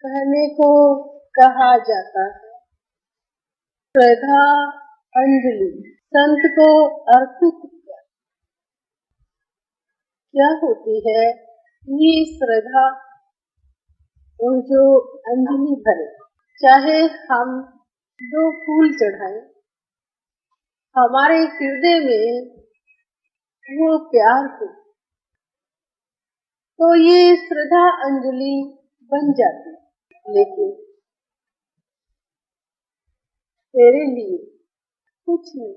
कहने को कहा जाता है। श्रद्धा अंजलि संत को अर्पित कर। क्या होती है ये श्रद्धा और जो अंजलि भरे? चाहे हम 2 फूल चढ़ाएं, हमारे हृदय में वो प्यार हो तो ये श्रद्धा अंजलि बन जाती। लेकिन तेरे लिए कुछ नहीं,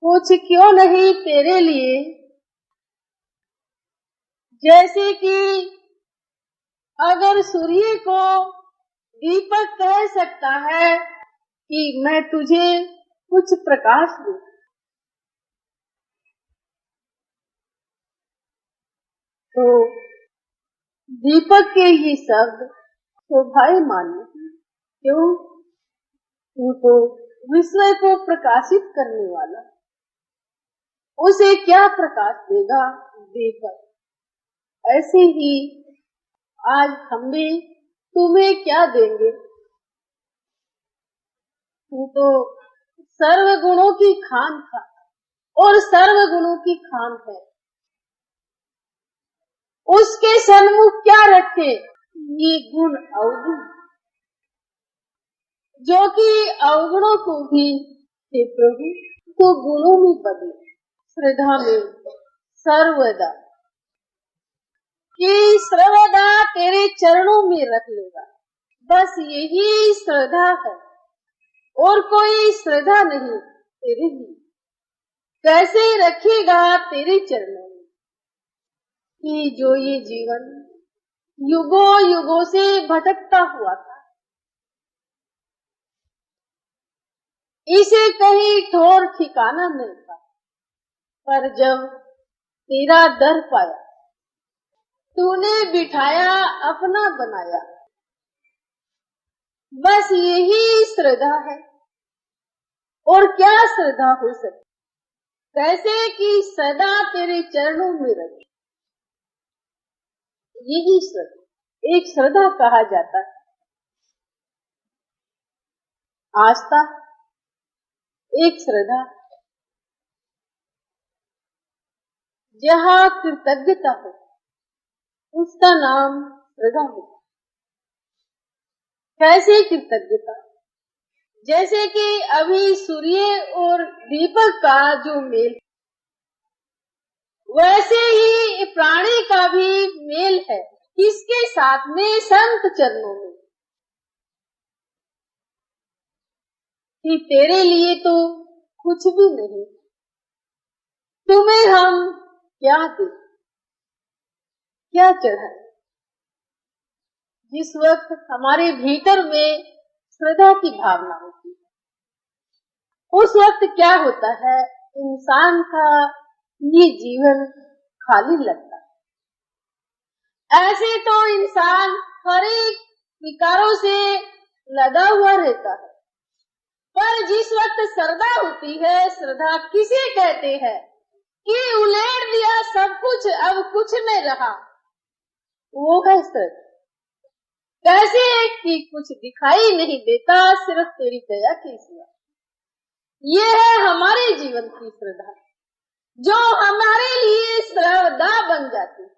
कुछ क्यों नहीं तेरे लिए। जैसे कि अगर सूर्य को दीपक कह सकता है कि मैं तुझे कुछ प्रकाश दूं, तो दीपक के ये शब्द शोभायमान नहीं। क्यों? तू तो विश्व को प्रकाशित करने वाला, उसे क्या प्रकाश देगा दीपक। ऐसे ही आज हम भी तुम्हें क्या देंगे। तू तो सर्व गुणों की खान था और सर्व गुणों की खान है। उसके सन्मुख क्या रखे? ये गुण अवगुण, जो कि अवगुणों को भी हे प्रभु तो गुणों में बदले। श्रद्धा में सर्वदा कि सर्वदा तेरे चरणों में रख लेगा, बस यही श्रद्धा है और कोई श्रद्धा नहीं तेरे लिए। कैसे रखेगा तेरे चरणों में कि जो ये जीवन युगों युगों से भटकता हुआ था, इसे कहीं ठौर ठिकाना नहीं था, पर जब तेरा दर पाया, तूने बिठाया, अपना बनाया। बस यही श्रद्धा है और क्या श्रद्धा हो सकती। कैसे कि सदा तेरे चरणों में रखे, यही श्रद्धा एक श्रद्धा कहा जाता है। आस्था एक श्रद्धा, जहाँ कृतज्ञता हो उसका नाम श्रद्धा हो। कैसे कृतज्ञता? जैसे कि अभी सूर्य और दीपक का जो मेल, वैसे ही प्राणी का भी मेल है। किसके साथ में? संत चरणों में। कि तेरे लिए तो कुछ भी नहीं, तुम्हें हम क्या दें, क्या चढ़ाएं। जिस वक्त हमारे भीतर में श्रद्धा की भावना होती है, उस वक्त क्या होता है, इंसान का ये जीवन खाली लगता है। ऐसे तो इंसान हर एक विकारों से लदा हुआ रहता है, पर जिस वक्त श्रद्धा होती है, श्रद्धा किसे कहते हैं कि उलेट दिया सब कुछ, अब कुछ नहीं रहा, वो है श्रद्धा। कैसे कि कुछ दिखाई नहीं देता, सिर्फ तेरी दया के सिवा। ये है हमारे जीवन की श्रद्धा, जो हमारे लिए श्रद्धा बन जाती है।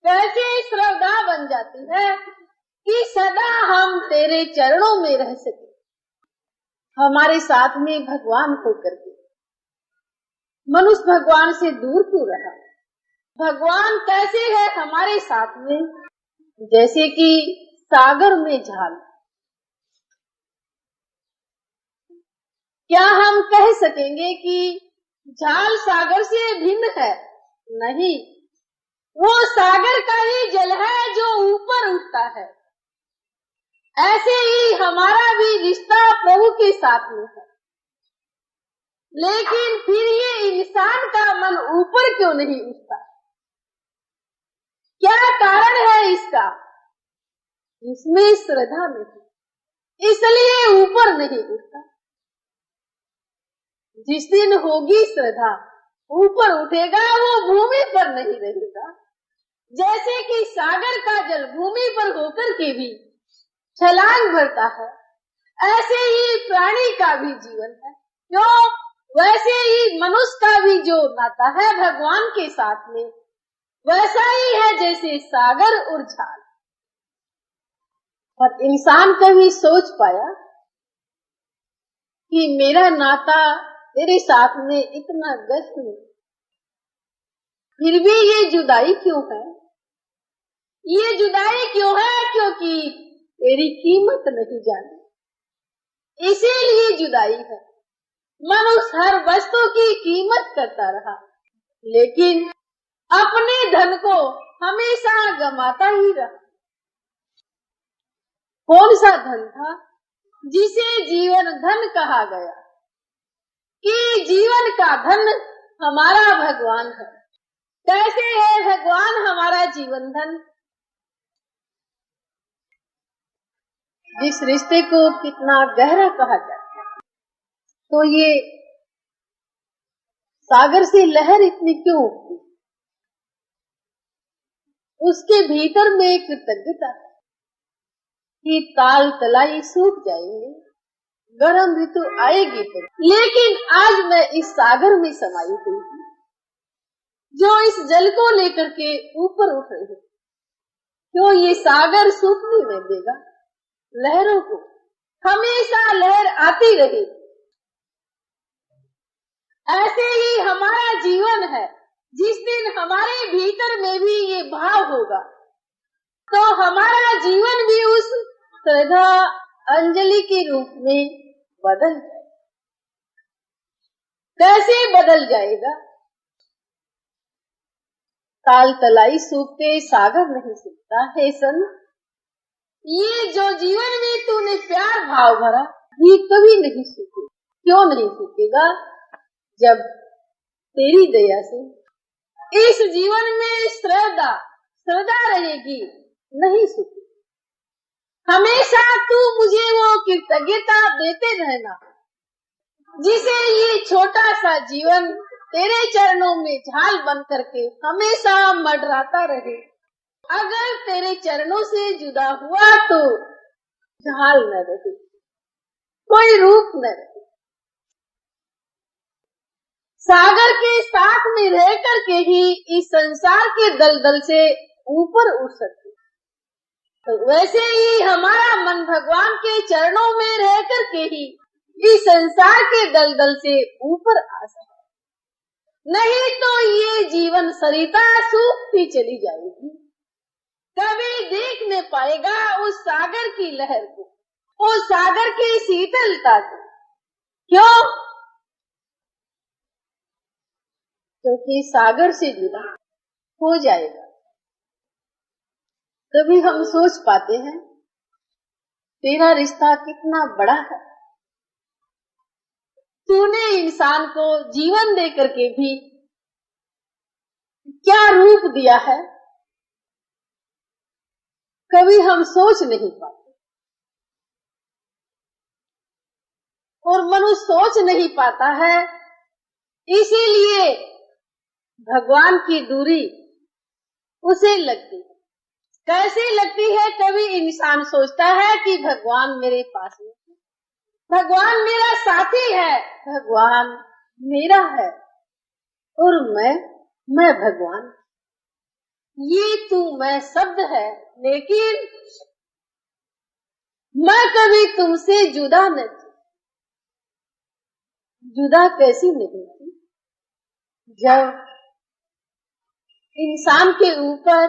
कैसे श्रद्धा बन जाती है कि सदा हम तेरे चरणों में रह सके, हमारे साथ में भगवान होकर के। मनुष्य भगवान से दूर क्यों रहा? भगवान कैसे है हमारे साथ में? जैसे कि सागर में झाल। क्या हम कह सकेंगे कि झाल सागर से भिन्न है? नहीं, वो सागर का ही जल है जो ऊपर उठता है। ऐसे ही हमारा भी रिश्ता प्रभु के साथ में है। लेकिन फिर ये इंसान का मन ऊपर क्यों नहीं उठता? क्या कारण है इसका? इसमें श्रद्धा नहीं, इसलिए ऊपर नहीं उठता। जिस दिन होगी श्रद्धा, ऊपर उठेगा, वो भूमि पर नहीं रहेगा। जैसे कि सागर का जल भूमि पर होकर के भी छलांग भरता है, ऐसे ही प्राणी का भी जीवन है। क्यों? वैसे ही मनुष्य का भी जो नाता है भगवान के साथ में वैसा ही है जैसे सागर और झाल। और इंसान कभी सोच पाया कि मेरा नाता तेरे साथ में इतना गहरा है, फिर भी ये जुदाई क्यों है? ये जुदाई क्यों है? क्योंकि तेरी कीमत नहीं जानी, इसीलिए जुदाई है। मनुष्य हर वस्तु की कीमत करता रहा, लेकिन अपने धन को हमेशा गंवाता ही रहा। कौन सा धन था जिसे जीवन धन कहा गया? कि जीवन का धन हमारा भगवान है। कैसे है भगवान हमारा जीवन धन? जिस रिश्ते को कितना गहरा कहा जाता है, तो ये सागर से लहर इतनी क्यों उठती? उसके भीतर में कृतज्ञता है कि ताल तलाई सूख जाएंगे, गर्म ऋतु आएगी तो, लेकिन आज मैं इस सागर में समाई हुई हूँ जो इस जल को लेकर के ऊपर उठ रही है। क्यों? ये सागर सूखने नहीं देगा लहरों को, हमेशा लहर आती रहेगी। ऐसे ही हमारा जीवन है। जिस दिन हमारे भीतर में भी ये भाव होगा तो हमारा जीवन भी उस श्रद्धा अंजलि के रूप में बदल जाएगा। कैसे बदल जाएगा? ताल तलाई सूखते सागर नहीं सूखता है संत। ये जो जीवन में तूने प्यार भाव भरा ये कभी नहीं सूखेगा। क्यों नहीं सूखेगा? जब तेरी दया से इस जीवन में श्रद्धा रहेगी, नहीं सूखेगी। हमेशा तू मुझे वो कृतज्ञता देते रहना जिसे ये छोटा सा जीवन तेरे चरणों में झाल बन करके हमेशा मडराता रहे। अगर तेरे चरणों से जुदा हुआ तो झाल न रहे, कोई रूप न रहे। सागर के साथ में रह करके ही इस संसार के दलदल से ऊपर उठ सकते। तो वैसे ही हमारा मन भगवान के चरणों में रह करके ही इस संसार के दलदल से ऊपर आ सकता, नहीं तो ये जीवन सरिता सूखती चली जाएगी। कभी देख न पाएगा उस सागर की लहर को, उस सागर की शीतलता को। क्यों? क्योंकि सागर से जुदा हो जाएगा। तभी हम सोच पाते हैं तेरा रिश्ता कितना बड़ा है। तूने इंसान को जीवन दे करके भी क्या रूप दिया है, कभी हम सोच नहीं पाते। और मनुष्य सोच नहीं पाता है, इसीलिए भगवान की दूरी उसे लगती है। कैसे लगती है? कभी इंसान सोचता है कि भगवान मेरे पास में, भगवान मेरा साथी है, भगवान मेरा है और मैं भगवान। ये तू मैं शब्द है, लेकिन मैं कभी तुमसे जुदा नहीं थी। जुदा कैसी नहीं थी? जब इंसान के ऊपर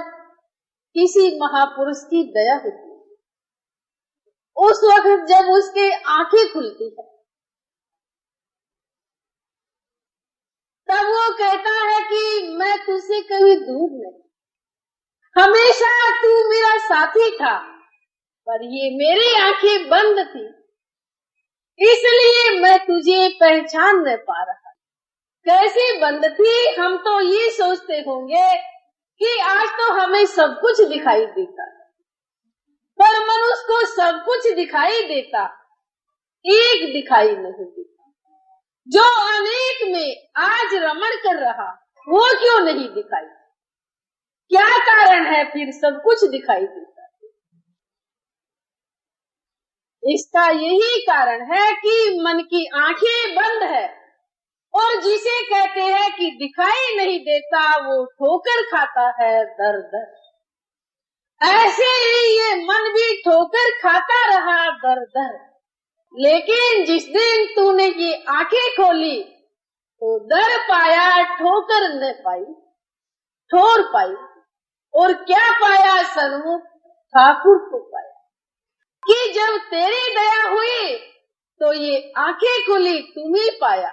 किसी महापुरुष की दया होती है, उस वक्त जब उसके आंखें खुलती है, तब वो कहता है कि मैं तुझसे कभी दूर नहीं, हमेशा तू मेरा साथी था, पर ये मेरी आंखें बंद थी, इसलिए मैं तुझे पहचान न पा रहा। कैसे बंद थी? हम तो ये सोचते होंगे कि आज तो हमें सब कुछ दिखाई देता, पर मनुष्य को सब कुछ दिखाई देता, एक दिखाई नहीं देता। जो अनेक में आज रमण कर रहा वो क्यों नहीं दिखाई? क्या कारण है फिर सब कुछ दिखाई देता है? इसका यही कारण है कि मन की आंखें बंद है, और जिसे कहते हैं कि दिखाई नहीं देता वो ठोकर खाता है दर दर। ऐसे ही ये मन भी ठोकर खाता रहा दर दर, लेकिन जिस दिन तूने ये आंखें खोली तो दर पाया, ठोकर न पाई, ठोर पाई। और क्या पाया सन्मुख? ठाकुर को पाया कि जब तेरी दया हुई तो ये आंखें खुली, तुम्हें पाया।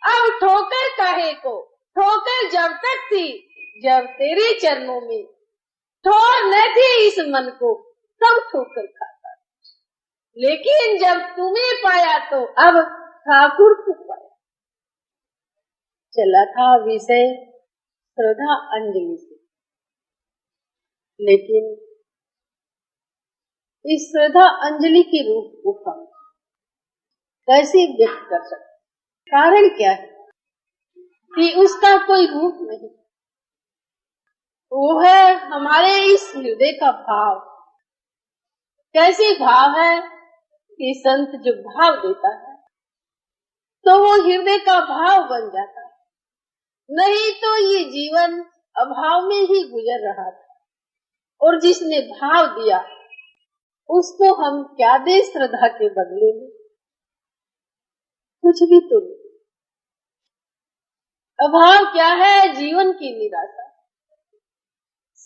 अब ठोकर काहे को? ठोकर जब तक थी जब तेरे चरणों में ठोर न थी इस मन को, तब ठोकर खाता। लेकिन जब तुम्हें पाया तो अब ठाकुर को पाया। चला था विषय श्रद्धा अंजलि से, लेकिन इस श्रद्धा अंजलि के रूप को हम कैसे व्यक्त कर सकते? कारण क्या है कि उसका कोई रूप नहीं, वो है हमारे इस हृदय का भाव। कैसे भाव है कि संत जो भाव देता है तो वो हृदय का भाव बन जाता है, नहीं तो ये जीवन अभाव में ही गुजर रहा था। और जिसने भाव दिया उसको हम क्या दे श्रद्धा के बदले में? कुछ भी तो नहीं। अभाव क्या है? जीवन की निराशा।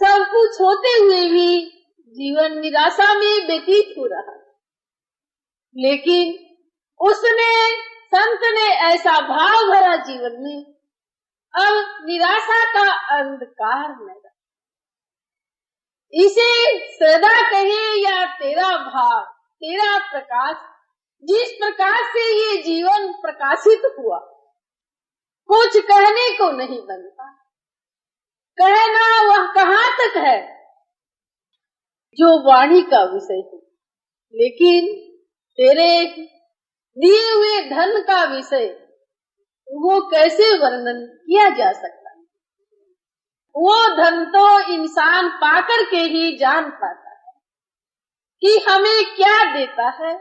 सब कुछ होते हुए भी जीवन निराशा में व्यतीत हो रहा, लेकिन उसने, संत ने ऐसा भाव भरा जीवन में, अब निराशा का अंधकार न रहा। इसे श्रद्धा कहे या तेरा भाव, तेरा प्रकाश, जिस प्रकाश से ये जीवन प्रकाशित हुआ, कुछ कहने को नहीं बनता। कहना वह कहाँ तक है जो वाणी का विषय है, लेकिन तेरे दिए हुए धन का विषय वो कैसे वर्णन किया जा सकता है? वो धन तो इंसान पाकर के ही जान पाता है कि हमें क्या देता है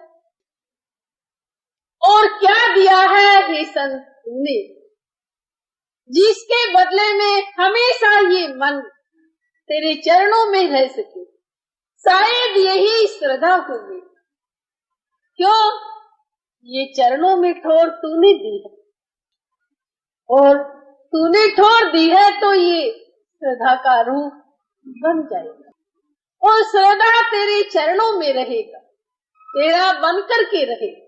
और क्या दिया है। हे संत ने, जिसके बदले में हमेशा ये मन तेरे चरणों में रह सके, शायद यही श्रद्धा होगी। क्यों? ये चरणों में ठोर तूने दी है, और तूने ठोर दी है तो ये श्रद्धा का रूप बन जाएगा, और श्रद्धा तेरे चरणों में रहेगा, तेरा बनकर के रहेगा।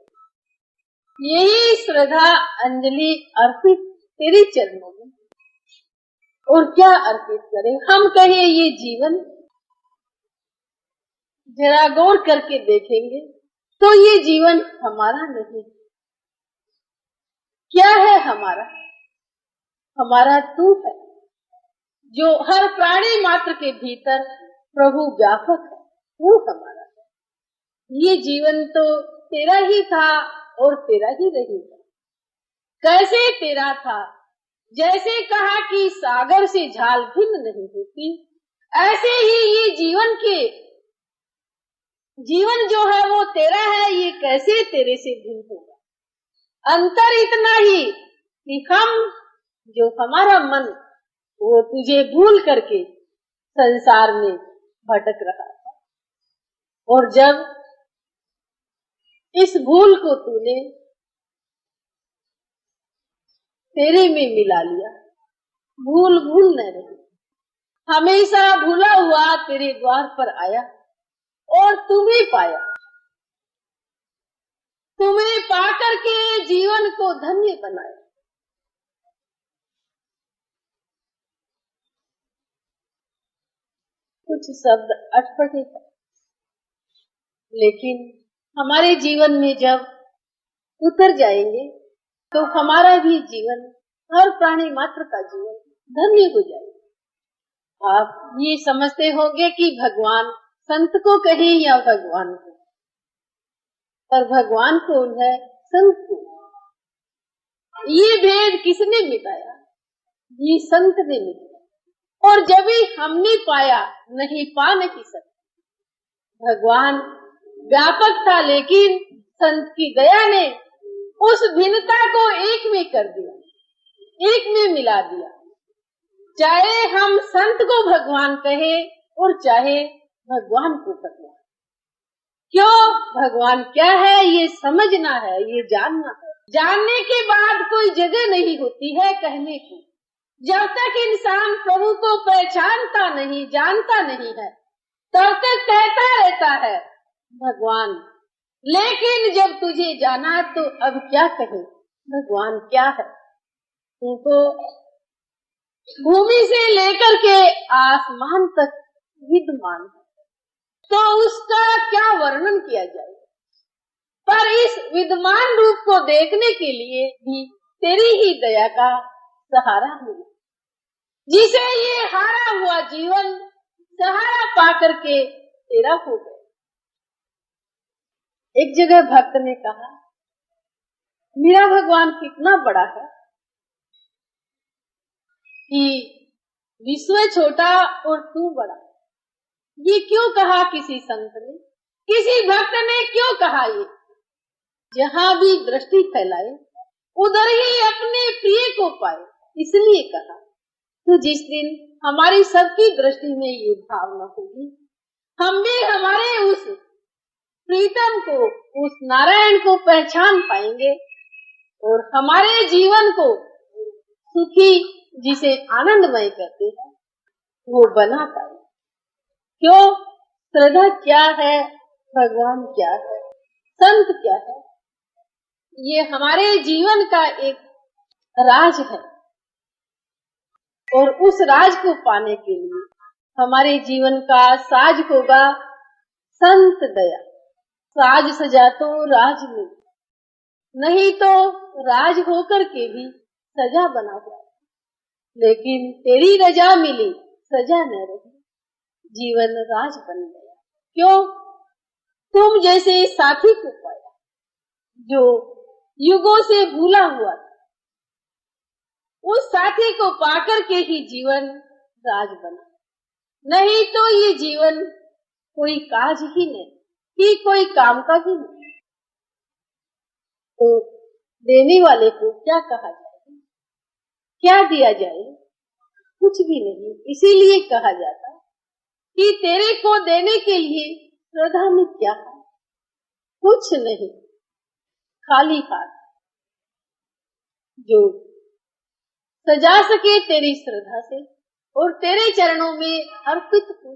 यही श्रद्धा अंजलि अर्पित तेरे चरणों में। और क्या अर्पित करें? हम कहें ये जीवन, जरा गौर करके देखेंगे तो ये जीवन हमारा नहीं। क्या है हमारा? हमारा तू है, जो हर प्राणी मात्र के भीतर प्रभु व्यापक है, वो हमारा है। ये जीवन तो तेरा ही था और तेरा ही रहेगा। कैसे तेरा था? जैसे कहा कि सागर से झाल भिन्न नहीं होती, ऐसे ही ये जीवन जो है वो तेरा है, ये कैसे तेरे से भिन्न होगा? अंतर इतना ही कि जो हमारा मन वो तुझे भूल करके संसार में भटक रहा था, और जब इस भूल को तूने तेरे में मिला लिया, भूल न रही, हमेशा भूला हुआ तेरे द्वार पर आया और तुम्हें पाया। तुम्हें पाकर के जीवन को धन्य बनाया। कुछ शब्द अटपटे हैं, लेकिन हमारे जीवन में जब उतर जाएंगे तो हमारा भी जीवन, हर प्राणी मात्र का जीवन धन्य हो जाएगा। आप ये समझते होंगे कि भगवान संत को कहे या भगवान को, पर भगवान कौन है, संत को। ये भेद किसने मिटाया? ये संत ने मिटाया। और जब भी हमने पाया नहीं पा नहीं सकते। भगवान व्यापक था, लेकिन संत की दया ने उस भिन्नता को एक में कर दिया, एक में मिला दिया। चाहे हम संत को भगवान कहे और चाहे भगवान को भगवान। क्यों? भगवान क्या है ये समझना है, ये जानना है। जानने के बाद कोई जगह नहीं होती है कहने की। जब तक इंसान प्रभु को पहचानता नहीं, जानता नहीं है, तब तक कहता रहता है भगवान। लेकिन जब तुझे जाना तो अब क्या कहे, भगवान क्या है? तू तो भूमि से लेकर के आसमान तक विद्यमान है, तो उसका क्या वर्णन किया जाए। पर इस विद्यमान रूप को देखने के लिए भी तेरी ही दया का सहारा मिला, जिसे ये हारा हुआ जीवन सहारा पाकर के तेरा हो गया। एक जगह भक्त ने कहा, मेरा भगवान कितना बड़ा है कि विश्व छोटा और तू बड़ा। ये क्यों कहा किसी संत ने, किसी भक्त ने क्यों कहा? ये जहाँ भी दृष्टि फैलाए उधर ही अपने प्रिय को पाए, इसलिए कहा। तो जिस दिन हमारी सबकी दृष्टि में ये भावना होगी, हम भी हमारे उस प्रीतम को, उस नारायण को पहचान पाएंगे और हमारे जीवन को सुखी, जिसे आनंदमय कहते हैं, वो बना पाए। क्यों? श्रद्धा क्या है, भगवान क्या है, संत क्या है, ये हमारे जीवन का एक राज है। और उस राज को पाने के लिए हमारे जीवन का साज होगा संत दया। साज सजा तो राज में, नहीं तो राज होकर के भी सजा बना हुआ। लेकिन तेरी रजा मिली, सजा न रही, जीवन राज बन गया। क्यों? तुम जैसे साथी को पाया जो युगों से भूला हुआ था, उस साथी को पाकर के ही जीवन राज बना। नहीं तो ये जीवन कोई काज ही नहीं, कि कोई काम का ही नहीं। तो देने वाले को क्या कहा जाए, क्या दिया जाए? कुछ भी नहीं। इसीलिए कहा जाता कि तेरे को देने के लिए श्रद्धा में क्या है? कुछ नहीं, खाली हाथ। जो सजा सके तेरी श्रद्धा से और तेरे चरणों में अर्पित हो